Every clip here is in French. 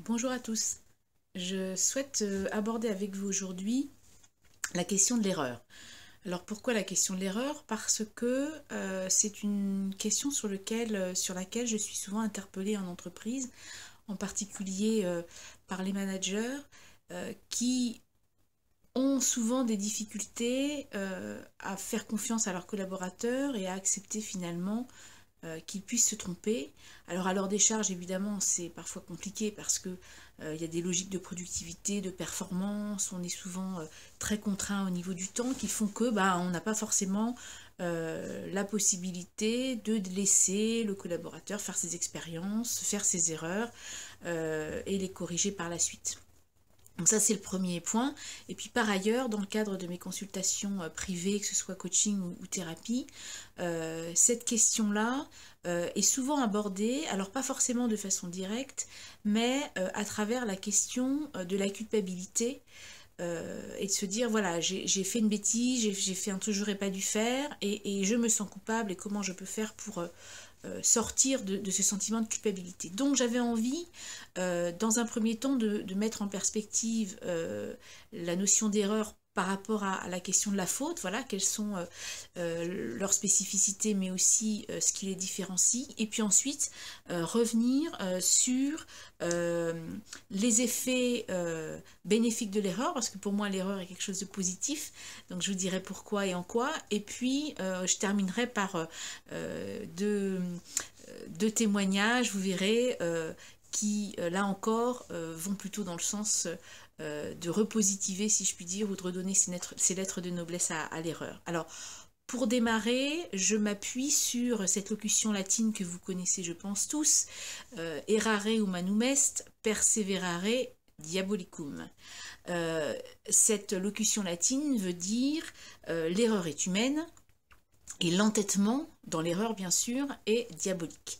Bonjour à tous. Je souhaite aborder avec vous aujourd'hui la question de l'erreur. Alors pourquoi la question de l'erreur? Parce que c'est une question sur laquelle je suis souvent interpellée en entreprise, en particulier par les managers qui ont souvent des difficultés à faire confiance à leurs collaborateurs et à accepter finalement qu'ils puissent se tromper. Alors à leur décharge, évidemment, c'est parfois compliqué parce que il y a des logiques de productivité, de performance, on est souvent très contraint au niveau du temps qui font que on n'a pas forcément la possibilité de laisser le collaborateur faire ses expériences, faire ses erreurs et les corriger par la suite. Donc ça, c'est le premier point. Et puis par ailleurs, dans le cadre de mes consultations privées, que ce soit coaching ou thérapie, cette question-là est souvent abordée, alors pas forcément de façon directe, mais à travers la question de la culpabilité et de se dire, voilà, j'ai fait une bêtise, j'ai fait un truc que j'aurais pas dû faire, et je me sens coupable, et comment je peux faire pour sortir de ce sentiment de culpabilité. Donc j'avais envie, dans un premier temps, de mettre en perspective la notion d'erreur par rapport à la question de la faute, voilà, quelles sont leurs spécificités, mais aussi ce qui les différencie, et puis ensuite revenir sur les effets bénéfiques de l'erreur, parce que pour moi l'erreur est quelque chose de positif, donc je vous dirai pourquoi et en quoi, et puis je terminerai par deux témoignages, vous verrez, qui, là encore, vont plutôt dans le sens de repositiver, si je puis dire, ou de redonner ces lettres de noblesse à l'erreur. Alors, pour démarrer, je m'appuie sur cette locution latine que vous connaissez, je pense tous, errare humanum est, perseverare diabolicum. Cette locution latine veut dire l'erreur est humaine, et l'entêtement dans l'erreur, bien sûr, est diabolique.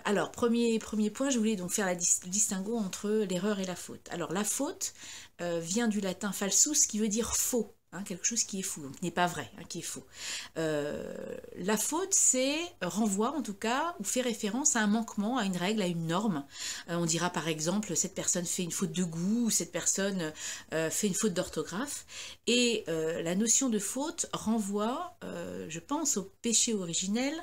Alors, premier point, je voulais donc faire le distinguo entre l'erreur et la faute. Alors, la faute vient du latin falsus, qui veut dire faux, hein, quelque chose qui est faux, donc qui n'est pas vrai, hein, qui est faux. La faute, c'est renvoie, en tout cas, ou fait référence à un manquement, à une règle, à une norme. On dira, par exemple, cette personne fait une faute de goût, ou cette personne fait une faute d'orthographe. Et la notion de faute renvoie, je pense, au péché originel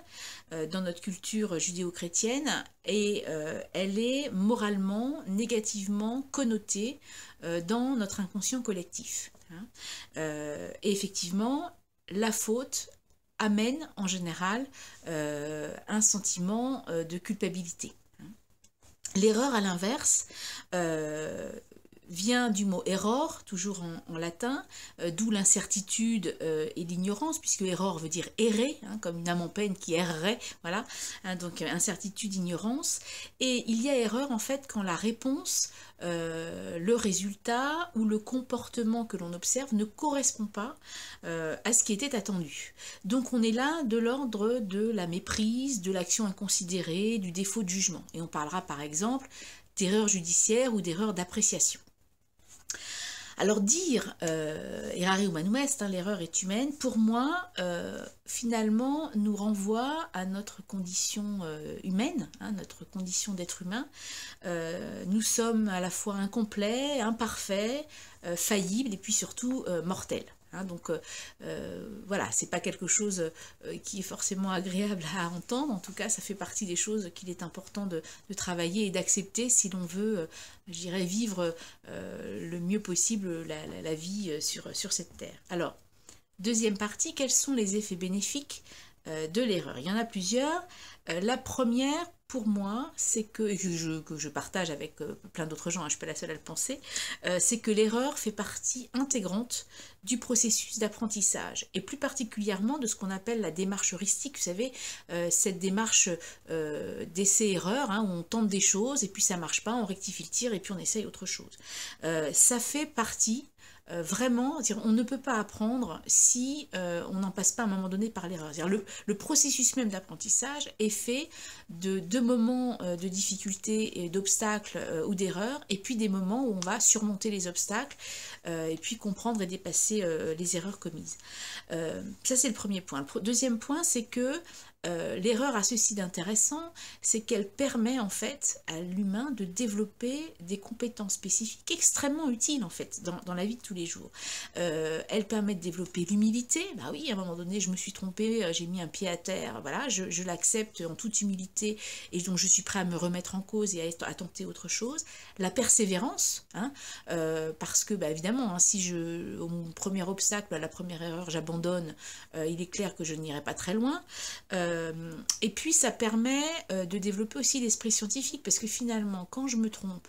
dans notre culture judéo-chrétienne, et elle est moralement, négativement connotée dans notre inconscient collectif. Et effectivement, la faute amène en général un sentiment de culpabilité. L'erreur, à l'inverse, vient du mot error, toujours en latin, d'où l'incertitude et l'ignorance, puisque error veut dire errer, hein, comme une âme en peine qui errerait, voilà, hein, donc incertitude, ignorance, et il y a erreur en fait quand la réponse, le résultat ou le comportement que l'on observe ne correspond pas à ce qui était attendu. Donc on est là de l'ordre de la méprise, de l'action inconsidérée, du défaut de jugement, et on parlera par exemple d'erreur judiciaire ou d'erreur d'appréciation. Alors dire errare humanum est, hein, l'erreur est humaine, pour moi, finalement, nous renvoie à notre condition humaine, hein, notre condition d'être humain. Nous sommes à la fois incomplets, imparfaits, faillibles et puis surtout mortels. Hein, donc voilà, c'est pas quelque chose qui est forcément agréable à entendre, en tout cas ça fait partie des choses qu'il est important de travailler et d'accepter si l'on veut, je dirais, vivre le mieux possible la vie sur cette terre. Alors, deuxième partie, quels sont les effets bénéfiques de l'erreur? Il y en a plusieurs. La première, pour moi, c'est que je partage avec plein d'autres gens, hein, je ne suis pas la seule à le penser, c'est que l'erreur fait partie intégrante du processus d'apprentissage, et plus particulièrement de ce qu'on appelle la démarche heuristique, vous savez, cette démarche d'essai-erreur, hein, où on tente des choses, et puis ça ne marche pas, on rectifie le tir, et puis on essaye autre chose. Ça fait partie vraiment, on ne peut pas apprendre si on n'en passe pas à un moment donné par l'erreur. Le processus même d'apprentissage est fait de deux moments de difficulté et d'obstacles ou d'erreurs, et puis des moments où on va surmonter les obstacles et puis comprendre et dépasser les erreurs commises. Ça, c'est le premier point. Le deuxième point, c'est que l'erreur a ceci d'intéressant, c'est qu'elle permet en fait à l'humain de développer des compétences spécifiques extrêmement utiles en fait dans la vie de tous les jours. Elle permet de développer l'humilité. Bah oui, à un moment donné, je me suis trompée, j'ai mis un pied à terre, voilà, je l'accepte en toute humilité et donc je suis prêt à me remettre en cause et à tenter autre chose. La persévérance, hein, parce que bah, évidemment, hein, si au premier obstacle, à la première erreur, j'abandonne, il est clair que je n'irai pas très loin. Et puis ça permet de développer aussi l'esprit scientifique, parce que finalement, quand je me trompe,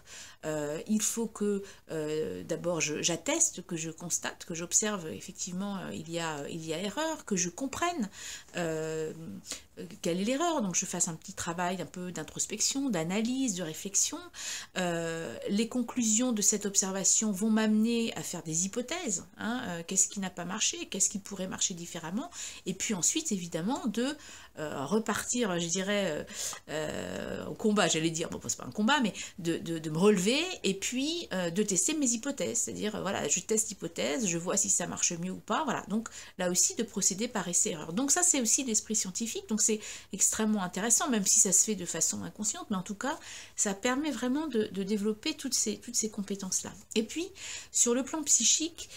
il faut que d'abord j'atteste, que je constate, que j'observe effectivement il y a erreur, que je comprenne quelle est l'erreur, donc je fasse un petit travail un peu d'introspection, d'analyse, de réflexion. Les conclusions de cette observation vont m'amener à faire des hypothèses, hein, qu'est-ce qui n'a pas marché, qu'est-ce qui pourrait marcher différemment, et puis ensuite évidemment de repartir, je dirais, au combat, j'allais dire, bon, c'est pas un combat, mais de me relever et puis de tester mes hypothèses, c'est-à-dire, voilà, je teste l'hypothèse, je vois si ça marche mieux ou pas, voilà, donc là aussi de procéder par essai-erreur. Donc ça, c'est aussi l'esprit scientifique, donc c'est extrêmement intéressant, même si ça se fait de façon inconsciente, mais en tout cas, ça permet vraiment de développer toutes ces compétences-là. Et puis, sur le plan psychique,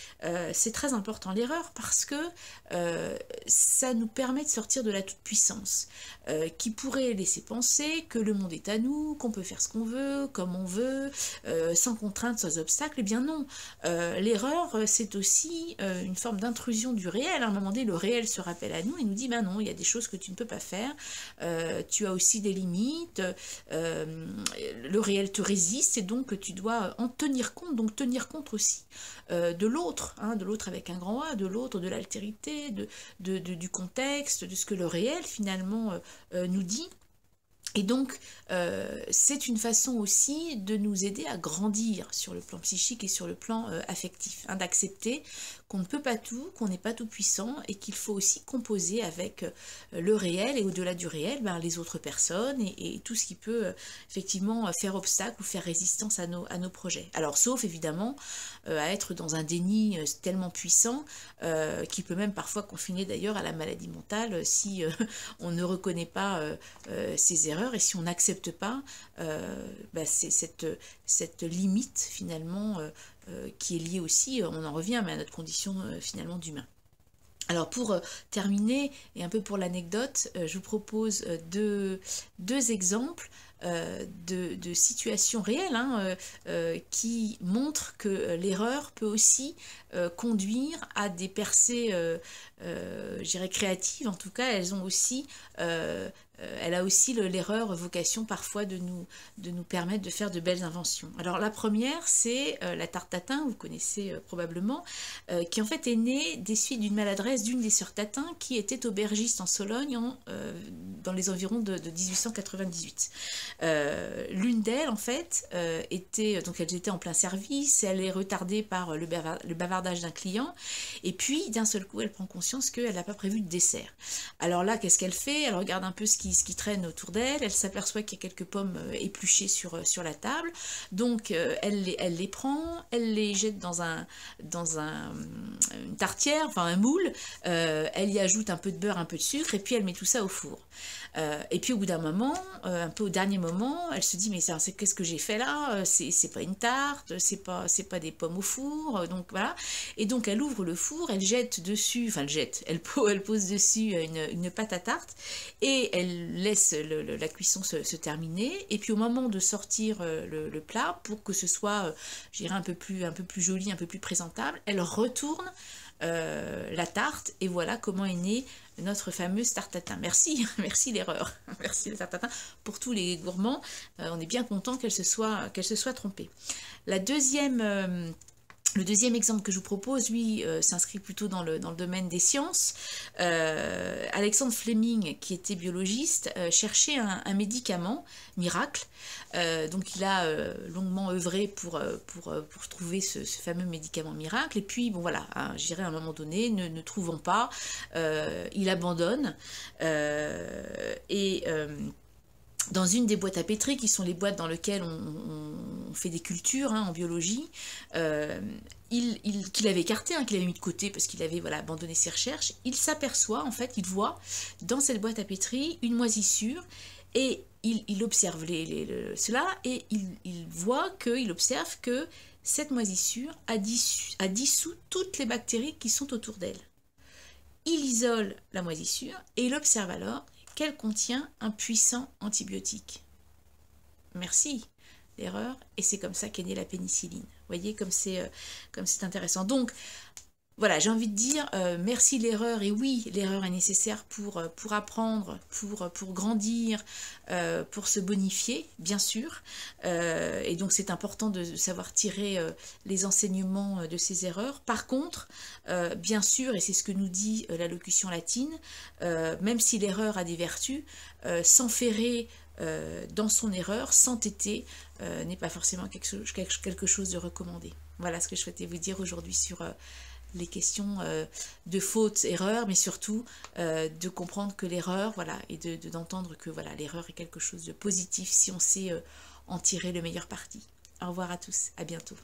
c'est très important l'erreur, parce que ça nous permet de sortir de la toute-puissance, qui pourrait laisser penser que le monde est à nous, qu'on peut faire ce qu'on veut, comme on veut, sans contrainte, sans obstacle. Eh bien non, l'erreur, c'est aussi une forme d'intrusion du réel. À un moment donné, le réel se rappelle à nous et nous dit, ben non, il y a des choses que tu ne peux pas faire, tu as aussi des limites, le réel te résiste, et donc tu dois en tenir compte, donc tenir compte aussi de l'autre, hein, de l'autre avec un grand A, de l'autre, de l'altérité, du contexte, de ce que le réel finalement nous dit. Et donc, c'est une façon aussi de nous aider à grandir sur le plan psychique et sur le plan affectif, hein, d'accepter qu'on ne peut pas tout, qu'on n'est pas tout puissant, et qu'il faut aussi composer avec le réel, et au-delà du réel, ben, les autres personnes, et tout ce qui peut effectivement faire obstacle ou faire résistance à nos projets. Alors, sauf évidemment à être dans un déni tellement puissant, qui peut même parfois confiner d'ailleurs à la maladie mentale, si on ne reconnaît pas ses erreurs, et si on n'accepte pas c'est cette limite finalement qui est liée aussi, on en revient, mais à notre condition finalement d'humain. Alors pour terminer, et un peu pour l'anecdote, je vous propose deux exemples de situations réelles, hein, qui montrent que l'erreur peut aussi conduire à des percées, je dirais créatives. En tout cas, elles ont aussi elle a aussi l'erreur vocation parfois de nous permettre de faire de belles inventions. Alors la première, c'est la tarte tatin, vous connaissez probablement, qui en fait est née des suites d'une maladresse d'une des sœurs Tatin, qui était aubergiste en Sologne dans les environs de 1898. L'une d'elles, en fait, donc elles étaient en plein service, elle est retardée par le bavardage d'un client, et puis d'un seul coup elle prend conscience qu'elle n'a pas prévu de dessert. Alors là, qu'est-ce qu'elle fait? Elle regarde un peu ce qui traîne autour d'elle, elle s'aperçoit qu'il y a quelques pommes épluchées sur la table, donc elle les prend, elle les jette dans une tartière, enfin un moule, elle y ajoute un peu de beurre, un peu de sucre, et puis elle met tout ça au four. Et puis au bout d'un moment, un peu au dernier moment, elle se dit, mais qu'est-ce que j'ai fait là? C'est pas une tarte, c'est pas des pommes au four, donc voilà. Et donc elle ouvre le four, elle jette dessus, enfin elle pose dessus une pâte à tarte, et elle laisse la cuisson se terminer, et puis au moment de sortir le plat, pour que ce soit, je dirais, un peu plus joli, un peu plus présentable, elle retourne la tarte, et voilà comment est née notre fameuse tarte tatin. Merci l'erreur, merci la tarte tatin. Pour tous les gourmands, on est bien content qu'elle se soit trompée. Le deuxième exemple que je vous propose, lui, s'inscrit plutôt dans le domaine des sciences. Alexandre Fleming, qui était biologiste, cherchait un médicament miracle. Donc il a longuement œuvré pour trouver ce fameux médicament miracle. Et puis, bon voilà, hein, je dirais à un moment donné, ne trouvant pas, il abandonne. Dans une des boîtes à pétri, qui sont les boîtes dans lesquelles on fait des cultures en biologie, qu'il avait écarté, qu'il avait mis de côté parce qu'il avait abandonné ses recherches, il s'aperçoit, en fait, il voit dans cette boîte à pétri une moisissure et il observe cela et il observe que cette moisissure a dissous toutes les bactéries qui sont autour d'elle. Il isole la moisissure et il observe alors qu'elle contient un puissant antibiotique. Merci, l'erreur, et c'est comme ça qu'est née la pénicilline. Vous voyez comme c'est intéressant. Donc, voilà, j'ai envie de dire merci l'erreur, et oui, l'erreur est nécessaire pour apprendre, pour grandir, pour se bonifier, bien sûr. Et donc c'est important de savoir tirer les enseignements de ces erreurs. Par contre, bien sûr, et c'est ce que nous dit la locution latine, même si l'erreur a des vertus, s'enferrer dans son erreur, s'entêter, n'est pas forcément quelque chose de recommandé. Voilà ce que je souhaitais vous dire aujourd'hui sur les questions de fautes, erreurs, mais surtout de comprendre que l'erreur, et d'entendre que l'erreur est quelque chose de positif si on sait en tirer le meilleur parti. Au revoir à tous, à bientôt.